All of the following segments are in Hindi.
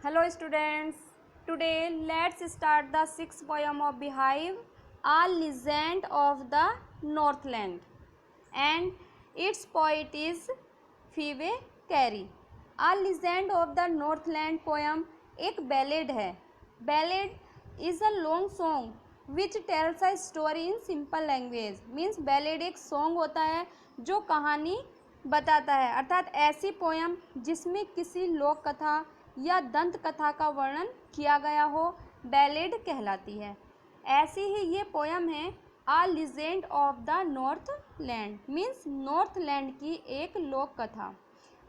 Hello students, today let's start the sixth poem of Beehive, A Legend of the Northland, and its poet is Phoebe Carey. A Legend of the Northland poem एक ballad है. Ballad is a long song which tells a story in simple language. Means ballad एक song होता है जो कहानी बताता है, अर्थात ऐसी पोयम जिसमें किसी लोक कथा या दंत कथा का वर्णन किया गया हो बैलेड कहलाती है. ऐसी ही ये पोयम है a legend of the north land. Means north land की एक लोक कथा.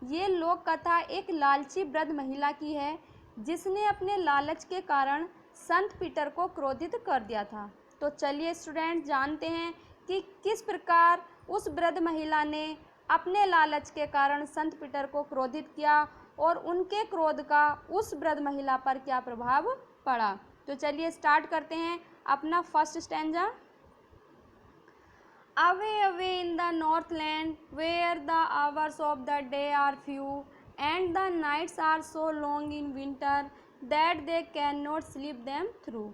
ये लोक कथा एक लालची वृद्ध महिला की है जिसने अपने लालच के कारण संत पीटर को क्रोधित कर दिया था. तो चलिए स्टूडेंट जानते हैं कि किस प्रकार उस वृद्ध महिला ने अपने लालच के कारण संत पीटर को क्रोधित किया और उनके क्रोध का उस वृद्ध महिला पर क्या प्रभाव पड़ा. तो चलिए स्टार्ट करते हैं अपना first stanza. Away away in the north land where the hours of the day are few and the nights are so long in winter that they can not sleep them through.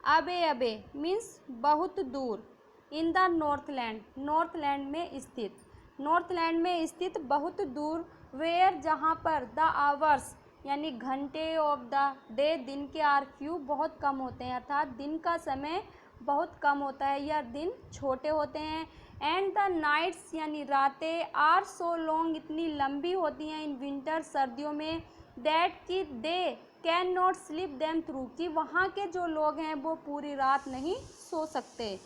Away away means बहुत दूर, in the north land north land में स्थित, नॉर्थ लैंड में स्थित बहुत दूर, वेयर जहाँ पर द आवर्स यानी घंटे ऑफ द डे दिन के आर फ्यू बहुत कम होते हैं, अर्थात दिन का समय बहुत कम होता है या दिन छोटे होते हैं. एंड द नाइट्स यानी रातें आर सो लॉन्ग इतनी लंबी होती हैं इन विंटर सर्दियों में, दैट कि दे can not sleep them through कि वहाँ के जो लोग हैं वो पूरी रात नहीं सो सकते.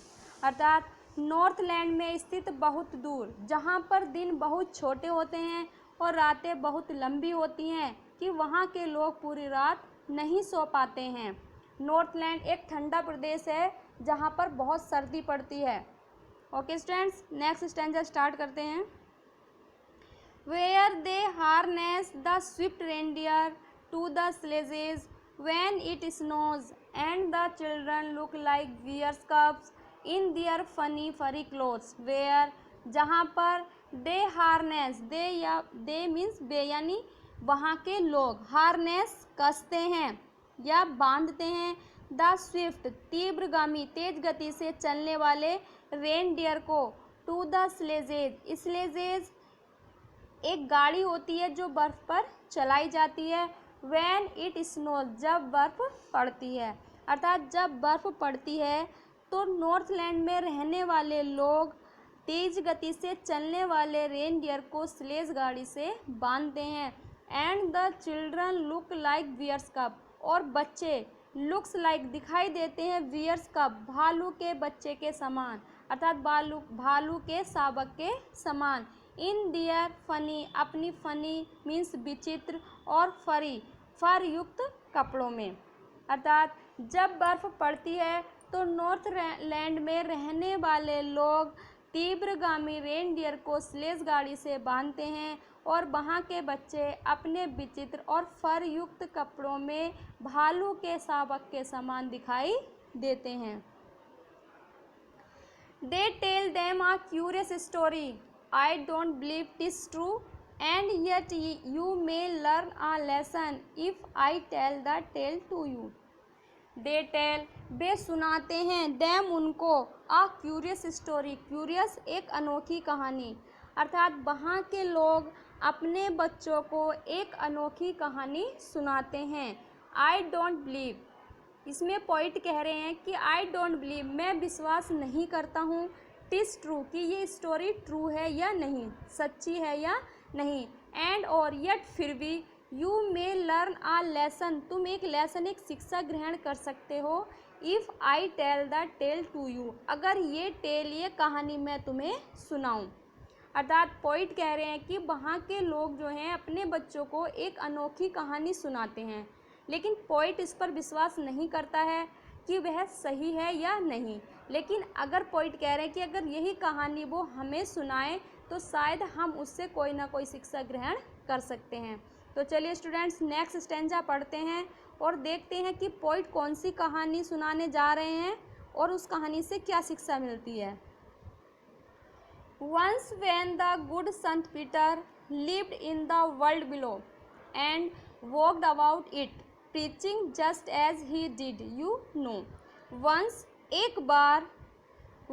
अर्थात नॉर्थ लैंड में स्थित बहुत दूर जहाँ पर दिन बहुत छोटे होते हैं और रातें बहुत लंबी होती हैं कि वहाँ के लोग पूरी रात नहीं सो पाते हैं. नॉर्थ लैंड एक ठंडा प्रदेश है जहाँ पर बहुत सर्दी पड़ती है. Okay students, next stanza start करते हैं. Where they harness the swift reindeer to the sledges when it snows and the children look like bears cubs in their funny furry clothes. Where जहाँ पर दे हार्नेस, दे या दे मीन्स बे यानी वहाँ के लोग, हार्नेस कसते हैं या बांधते हैं, द स्विफ्ट तीव्रगामी तेज गति से चलने वाले रेनडियर को, टू द स्लेजेज स्लेजेज एक गाड़ी होती है जो बर्फ़ पर चलाई जाती है, व्हेन इट स्नोज जब बर्फ़ पड़ती है, अर्थात जब बर्फ़ पड़ती है तो नॉर्थ लैंड में रहने वाले लोग तेज गति से चलने वाले रेनडियर को स्लेज गाड़ी से बांधते हैं. And the children look like bears cub और बच्चे लुक्स लाइक दिखाई देते हैं बियर्स कप भालू के बच्चे के समान, अर्थात भालू के शावक के समान. इन दियर फनी अपनी फनी मीन्स विचित्र और फरी फर युक्त कपड़ों में. अर्थात जब बर्फ़ पड़ती है तो नॉर्थ लैंड में रहने वाले लोग तीव्रगामी रेनडियर को स्लेज गाड़ी से बांधते हैं और वहाँ के बच्चे अपने विचित्र और फर युक्त कपड़ों में भालू के शावक के समान दिखाई देते हैं. They tell them a curious story I don't believe it's true and yet you may learn a lesson if I tell the tale to you. They tell वे सुनाते हैं, देम उनको, आ क्यूरियस स्टोरी क्यूरियस एक अनोखी कहानी, अर्थात वहाँ के लोग अपने बच्चों को एक अनोखी कहानी सुनाते हैं. आई डोंट बिलीव इसमें पॉइंट कह रहे हैं कि आई डोंट बिलीव मैं विश्वास नहीं करता हूँ, टिस ट्रू कि ये स्टोरी ट्रू है या नहीं, सच्ची है या नहीं. एंड और यट फिर भी you may learn a lesson तुम एक लेसन एक शिक्षा ग्रहण कर सकते हो, if I tell the tale to you अगर ये टेल ये कहानी मैं तुम्हें सुनाऊं. अर्थात पॉइंट कह रहे हैं कि वहाँ के लोग जो हैं अपने बच्चों को एक अनोखी कहानी सुनाते हैं, लेकिन पॉइंट इस पर विश्वास नहीं करता है कि वह सही है या नहीं. लेकिन अगर पॉइंट कह रहे हैं कि अगर यही कहानी वो हमें सुनाए तो शायद हम उससे कोई ना कोई शिक्षा ग्रहण कर सकते हैं. तो चलिए स्टूडेंट्स नेक्स्ट स्टैंजा पढ़ते हैं और देखते हैं कि पॉइंट कौन सी कहानी सुनाने जा रहे हैं और उस कहानी से क्या शिक्षा मिलती है. Once when the good Sant Peter lived in the world below and walked about it, preaching just as he did, you know. Once, एक बार,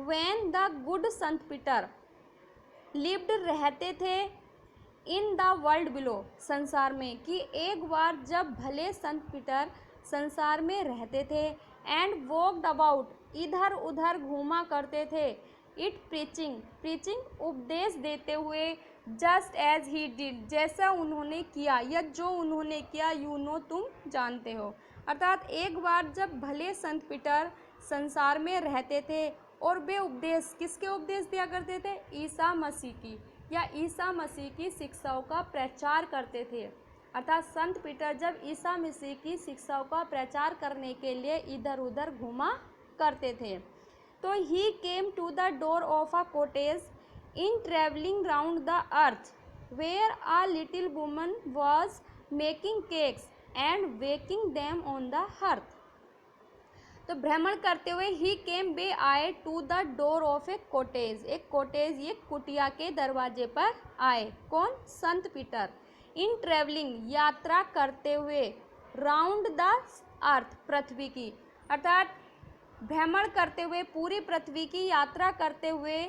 when the good Sant Peter lived, रहते थे, इन द वर्ल्ड बिलो, संसार में, कि एक बार जब भले संत पीटर संसार में रहते थे, एंड वॉकड अबाउट, इधर उधर घूमा करते थे, इट प्रीचिंग, प्रीचिंग उपदेश देते हुए, जस्ट एज ही डिड, जैसा उन्होंने किया या जो उन्होंने किया, यू नो, तुम जानते हो। अर्थात एक बार जब भले संत पीटर संसार में रहते थे और वे उपदेश, किसके उपदेश दिया करते थे? ईसा मसीह की या ईसा मसीह की शिक्षाओं का प्रचार करते थे। अर्थात संत पीटर जब ईसा मसीह की शिक्षाओं का प्रचार करने के लिए इधर उधर घूमा करते थे, तो he came to the door of a cottage in travelling round the earth where a little woman was making cakes and baking them on the hearth. तो भ्रमण करते हुए ही केम, वे आए, to the door of a cottage, एक कॉटेज, ये कुटिया के दरवाजे पर आए। कौन? संत पीटर। इन ट्रेवलिंग, यात्रा करते हुए, राउंड द अर्थ, पृथ्वी की, अर्थात भ्रमण करते हुए पूरी पृथ्वी की यात्रा करते हुए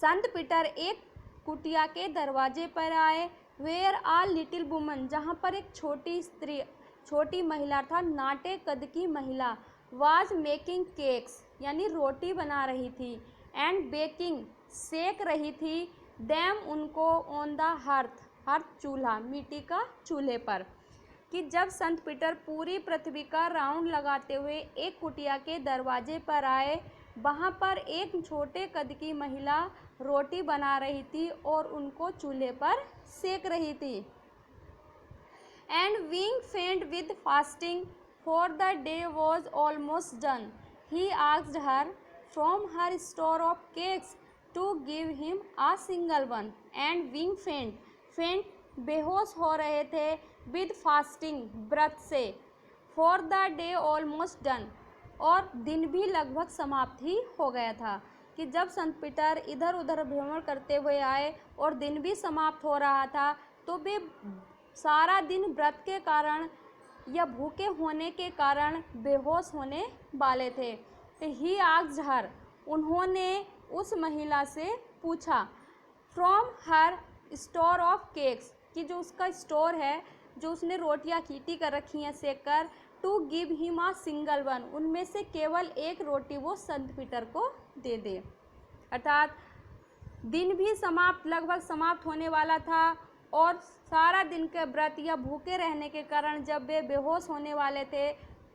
संत पीटर एक कुटिया के दरवाजे पर आए। वेयर आ लिटिल वुमन, जहाँ पर एक छोटी स्त्री, छोटी महिला था, नाटे कद की महिला, वाज मेकिंग केक्स, यानी रोटी बना रही थी, एंड बेकिंग, सेक रही थी, देम, उनको, ऑन द हर्थ, हर्थ चूल्हा, मिट्टी का चूल्हे पर। कि जब संत पीटर पूरी पृथ्वी का राउंड लगाते हुए एक कुटिया के दरवाजे पर आए, वहाँ पर एक छोटे कद की महिला रोटी बना रही थी और उनको चूल्हे पर सेक रही थी। एंड बीइंग फेंट with fasting, for the day was almost done, he asked her from her store of cakes to give him a single one, and being faint, faint, बेहोश हो रहे थे, with fasting, व्रत से, for the day almost done, और दिन भी लगभग समाप्त ही हो गया था। कि जब संत पीटर इधर उधर भ्रमण करते हुए आए और दिन भी समाप्त हो रहा था, तो वे सारा दिन व्रत के कारण या भूखे होने के कारण बेहोश होने वाले थे। तो ही आस्क्ड हर, उन्होंने उस महिला से पूछा, from her store of cakes, कि जो उसका स्टोर है, जो उसने रोटियां कीटी कर रखी हैं सेक कर, to give him a single one, उनमें से केवल एक रोटी वो संत पीटर को दे दे। अर्थात दिन भी समाप्त, लगभग समाप्त होने वाला था, और सारा दिन के व्रत या भूखे रहने के कारण जब वे बेहोश होने वाले थे,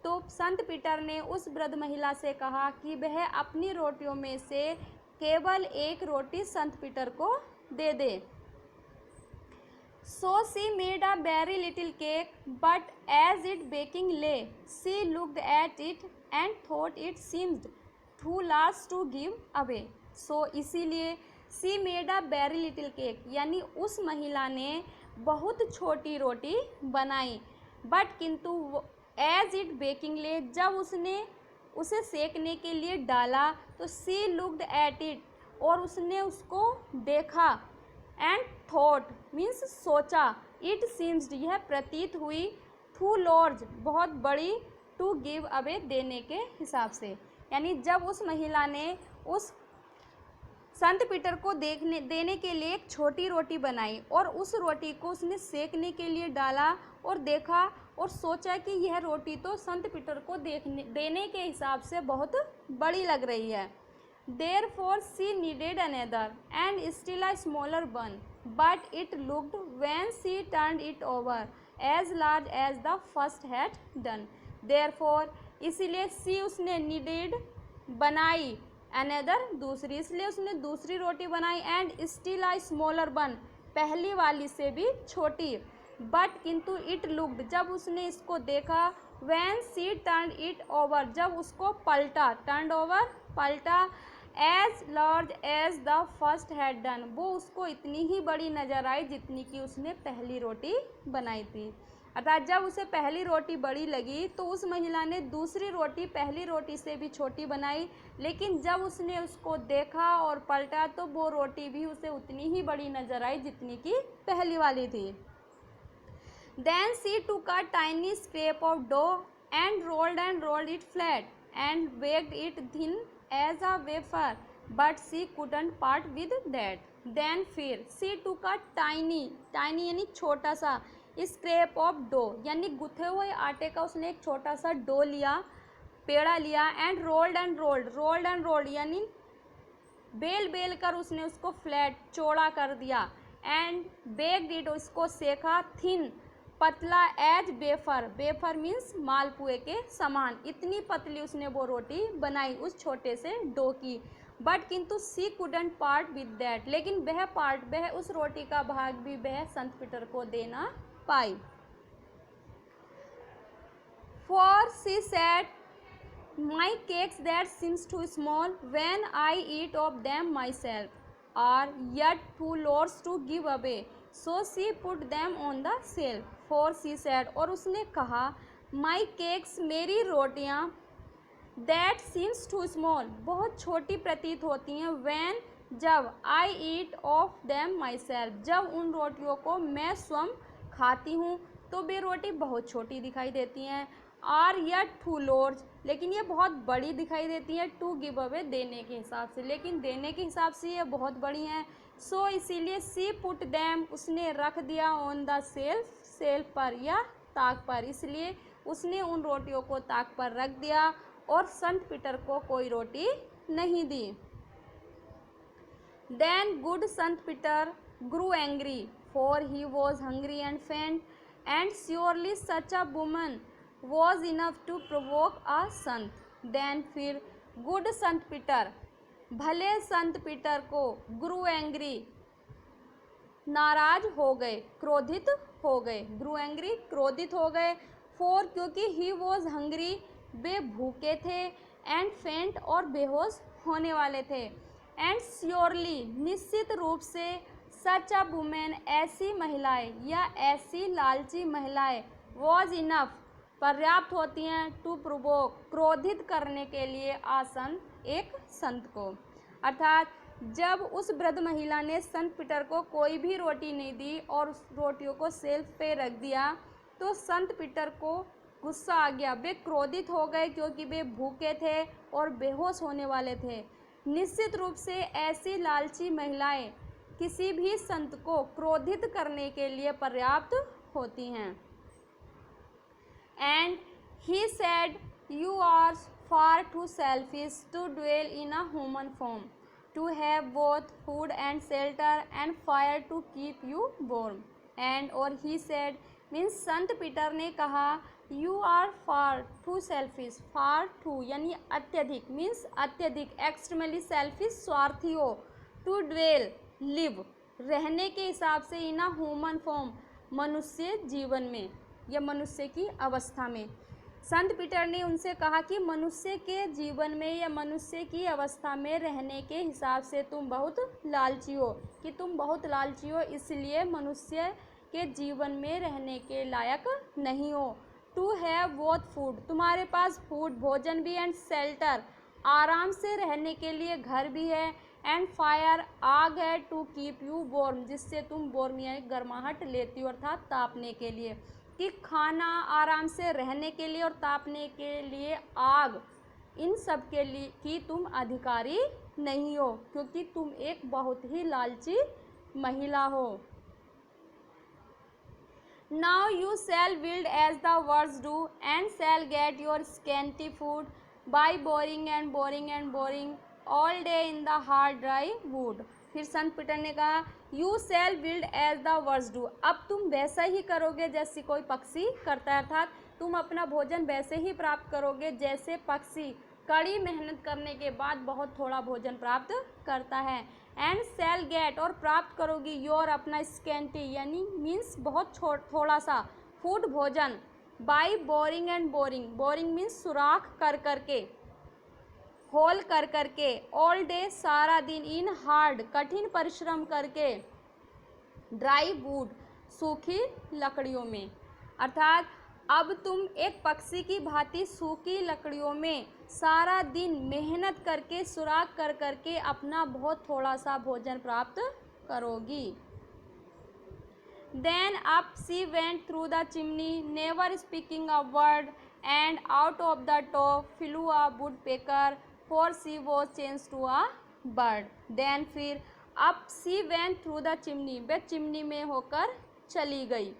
तो संत पीटर ने उस वृद्ध महिला से कहा कि वह अपनी रोटियों में से केवल एक रोटी संत पीटर को दे दे। So she made a very little cake, but as it baking lay, she looked at it and thought it seemed too large to give away. So इसीलिए she made a very little cake, यानी उस महिला ने बहुत छोटी रोटी बनाई, बट किंतु एज इट बेकिंग ले, जब उसने उसे सेकने के लिए डाला, तो सी लुक्ड एट इट, और उसने उसको देखा, एंड थॉट मीन्स सोचा, इट सीम्स, यह प्रतीत हुई, टू लार्ज, बहुत बड़ी, टू गिव अवे, देने के हिसाब से। यानी जब उस महिला ने उस संत पीटर को देने के लिए एक छोटी रोटी बनाई और उस रोटी को उसने सेकने के लिए डाला और देखा और सोचा कि यह रोटी तो संत पीटर को देने के हिसाब से बहुत बड़ी लग रही है। Therefore she needed another and still a smaller one, but it looked, when she turned it over, as large as the first had done. Therefore, इसलिए she, उसने needed, बनाई, अनदर, दूसरी, इसलिए उसने दूसरी रोटी बनाई, and still a smaller one, पहली वाली से भी छोटी, बट किंतु इट लुक्ड, जब उसने इसको देखा, when she turn it over, जब उसको पलटा, टर्न ओवर, पलटा, as large as the first had done, वो उसको इतनी ही बड़ी नज़र आई जितनी कि उसने पहली रोटी बनाई थी। अर्थात जब उसे पहली रोटी बड़ी लगी तो उस महिला ने दूसरी रोटी पहली रोटी से भी छोटी बनाई, लेकिन जब उसने उसको देखा और पलटा तो वो रोटी भी उसे उतनी ही बड़ी नज़र आई जितनी कि पहली वाली थी। Then she took a tiny scrap of dough and rolled it flat and baked it thin as a wafer, but she couldn't part with that. Then फिर she took a tiny यानी छोटा सा, scrap of dough यानी गुथे हुए आटे का उसने एक छोटा सा डो लिया, पेड़ा लिया, and rolled यानी बेल कर उसने उसको फ्लैट चौड़ा कर दिया, एंड बेक्ड इट उसको सेका, थिन पतला, एज वेफर मीन्स मालपुए के समान, इतनी पतली उसने वो रोटी बनाई उस छोटे से डो की। बट किंतु सी कुडंट पार्ट विद दैट, लेकिन वह उस रोटी का भाग भी वह संत पीटर को देना पाई। For she said, my cakes that seems too small when I eat of them myself are yet too large to give away, so she put them on the shelf. For she said, और उसने कहा, my cakes मेरी रोटियां, that seems too small बहुत छोटी प्रतीत होती हैं, when जब I eat of them myself जब उन रोटियों को मैं स्वयं खाती हूँ तो वे रोटी बहुत छोटी दिखाई देती हैं। आर या टू लोर्ज, लेकिन ये बहुत बड़ी दिखाई देती है, टू गिव अवे देने के हिसाब से, लेकिन देने के हिसाब से ये बहुत बड़ी हैं। सो इसीलिए सी पुट दैम उसने रख दिया ऑन द सेल्फ पर या ताक पर, इसलिए उसने उन रोटियों को ताक पर रख दिया और संत पीटर को कोई रोटी नहीं दी। Then good Sant Peter grew angry, for he was hungry and faint, and surely such a woman was enough to provoke a sant. Then फिर गुड संत पीटर, भले संत पीटर को, grew angry नाराज हो गए, क्रोधित हो गए, grew angry क्रोधित हो गए, for क्योंकि he was hungry वे भूखे थे, and faint और बेहोश होने वाले थे, and surely निश्चित रूप से, सच अ वुमेन ऐसी महिलाएं या ऐसी लालची महिलाएं, वॉज इनफ पर्याप्त होती हैं, टू प्रोवोक क्रोधित करने के लिए, संत एक संत को। अर्थात जब उस वृद्ध महिला ने संत पीटर को कोई भी रोटी नहीं दी और उस रोटियों को सेल्फ पे रख दिया तो संत पीटर को गुस्सा आ गया, वे क्रोधित हो गए क्योंकि वे भूखे थे और बेहोश होने वाले थे। निश्चित रूप से ऐसी लालची महिलाएं किसी भी संत को क्रोधित करने के लिए पर्याप्त होती हैं। And he said, you are far too selfish to dwell in a human form, to have both food and shelter and fire to keep you warm. And और ही सेड मीन्स संत पीटर ने कहा, you are far too selfish, far too यानी अत्यधिक, मीन्स अत्यधिक, एक्सट्रीमली सेल्फिश स्वार्थी हो, टू ड्वेल लिव रहने के हिसाब से, इन अ ह्यूमन फॉर्म मनुष्य जीवन में या मनुष्य की अवस्था में। संत पीटर ने उनसे कहा कि मनुष्य के जीवन में या मनुष्य की अवस्था में रहने के हिसाब से तुम बहुत लालची हो, कि तुम बहुत लालची हो, इसलिए मनुष्य के जीवन में रहने के लायक नहीं हो। टू हैव बोथ फूड, तुम्हारे पास फूड भोजन भी, एंड शेल्टर आराम से रहने के लिए घर भी है, एंड फायर आग है, टू कीप यू वार्म जिससे तुम वार्म या गर्माहट लेती हो अर्थात तापने के लिए, कि खाना, आराम से रहने के लिए और तापने के लिए आग, इन सब के लिए कि तुम अधिकारी नहीं हो क्योंकि तुम एक बहुत ही लालची महिला हो। Now you shall build as the words do, and shall get your scanty food by boring and boring and boring all day in the hard dry wood. फिर संत पीटर ने कहा, you shall build as the words do, अब तुम वैसा ही करोगे जैसे कोई पक्षी करता है, अर्थात तुम अपना भोजन वैसे ही प्राप्त करोगे जैसे पक्षी कड़ी मेहनत करने के बाद बहुत थोड़ा भोजन प्राप्त करता है। एंड सेल गेट और प्राप्त करोगी योर अपना स्कैंटी यानी मीन्स बहुत थोड़ा सा फूड भोजन, by boring and boring, boring means सुराख कर करके, होल कर करके, ऑल डे सारा दिन, इन हार्ड कठिन परिश्रम करके, ड्राई वुड सूखी लकड़ियों में, अर्थात अब तुम एक पक्षी की भांति सूखी लकड़ियों में सारा दिन मेहनत करके सुराख कर करके अपना बहुत थोड़ा सा भोजन प्राप्त करोगी। Then up she went through the chimney, never speaking a word, and out of the top flew a woodpecker, for she was changed to a bird. Then फिर up she went through the chimney, वह चिमनी में होकर चली गई.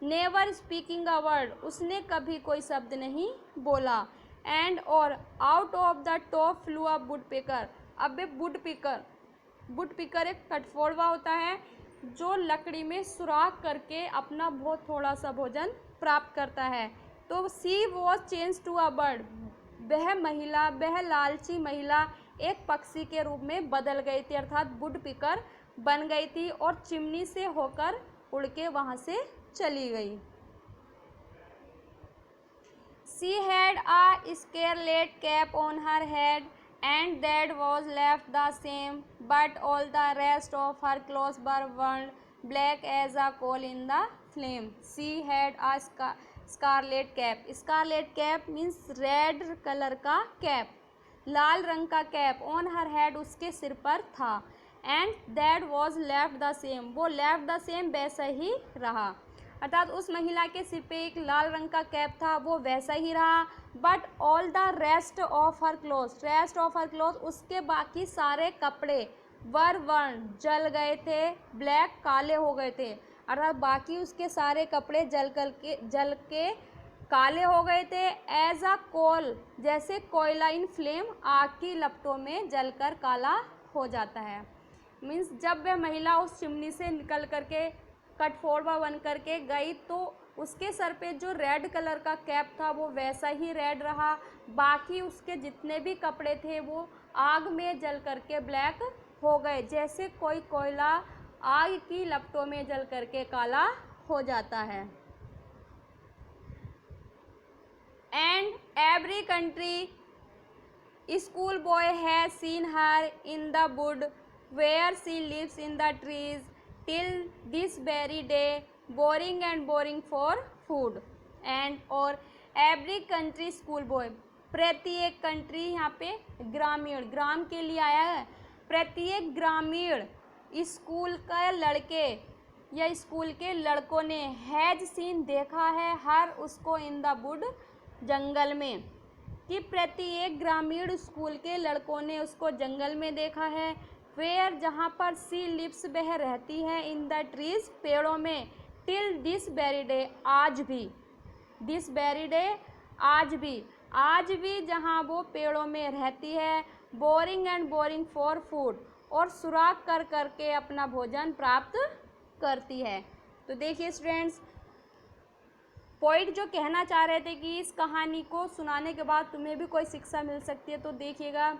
नेवर स्पीकिंग अ वर्ड, उसने कभी कोई शब्द नहीं बोला. एंड और out of the top flu a woodpecker, अब वुडपेकर एक कठफोड़वा होता है जो लकड़ी में सुराख करके अपना बहुत थोड़ा सा भोजन प्राप्त करता है. तो she was change to a bird, वह लालची महिला एक पक्षी के रूप में बदल गई थी, अर्थात वुडपेकर बन गई थी और चिमनी से होकर उड़ के वहाँ से चली गई. She had a scarlet cap on her head, and that was left the same, but all the rest of her clothes were burned black as a coal in the flame. She had a scarlet cap. Scarlet cap means red color का cap, लाल रंग का कैप. ऑन हर हेड, उसके सिर पर था. And that was left the same, वो लेफ्ट द सेम वैसा ही रहा, अर्थात उस महिला के सिर पे एक लाल रंग का कैप था, वो वैसा ही रहा. But all the rest of her cloth, उसके बाकी सारे कपड़े वर वर्न, जल गए थे, ब्लैक, काले हो गए थे, अर्थात बाकी उसके सारे कपड़े जल के काले हो गए थे. एज अ कोल, जैसे कोयला इन फ्लेम, आग की लपटों में जलकर काला हो जाता है. मीन्स जब वह महिला उस चिमनी से निकल करके कठफोड़वा बन करके गई तो उसके सर पे जो रेड कलर का कैप था वो वैसा ही रेड रहा, बाकी उसके जितने भी कपड़े थे वो आग में जल करके ब्लैक हो गए, जैसे कोई कोयला आग की लपटों में जल करके काला हो जाता है. And every country school boy has seen her in the wood where she lives in the trees till this very day, boring for food. And और every country school boy, प्रत्येक कंट्री, यहाँ पे ग्रामीण, ग्राम के लिए आया है, प्रत्येक ग्रामीण स्कूल का लड़के या स्कूल के लड़कों ने हैज सीन देखा है, हर उसको इन द वुड, जंगल में, कि प्रत्येक ग्रामीण स्कूल के लड़कों ने उसको जंगल में देखा है. वेयर, जहाँ पर सी लिप्स, वह रहती है, इन द ट्रीज, पेड़ों में, टिल दिस वेरी डे, आज भी, दिस वेरी डे, आज भी जहाँ वो पेड़ों में रहती है. बोरिंग फॉर फूड, और सुराख कर करके अपना भोजन प्राप्त करती है. तो देखिए स्टूडेंट्स, पोइट जो कहना चाह रहे थे कि इस कहानी को सुनाने के बाद तुम्हें भी कोई शिक्षा मिल सकती है, तो देखिएगा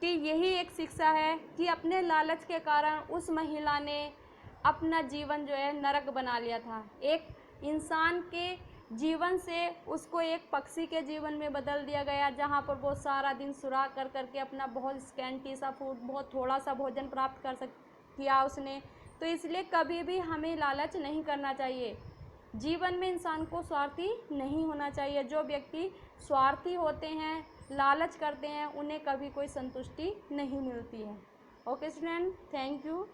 कि यही एक शिक्षा है कि अपने लालच के कारण उस महिला ने अपना जीवन जो है नरक बना लिया था. एक इंसान के जीवन से उसको एक पक्षी के जीवन में बदल दिया गया, जहाँ पर वो सारा दिन सुराख कर करके अपना बहुत स्कैंटी सा फूड, बहुत थोड़ा सा भोजन प्राप्त किया उसने. तो इसलिए कभी भी हमें लालच नहीं करना चाहिए. जीवन में इंसान को स्वार्थी नहीं होना चाहिए. जो व्यक्ति स्वार्थी होते हैं, लालच करते हैं, उन्हें कभी कोई संतुष्टि नहीं मिलती है. Okay student, thank you.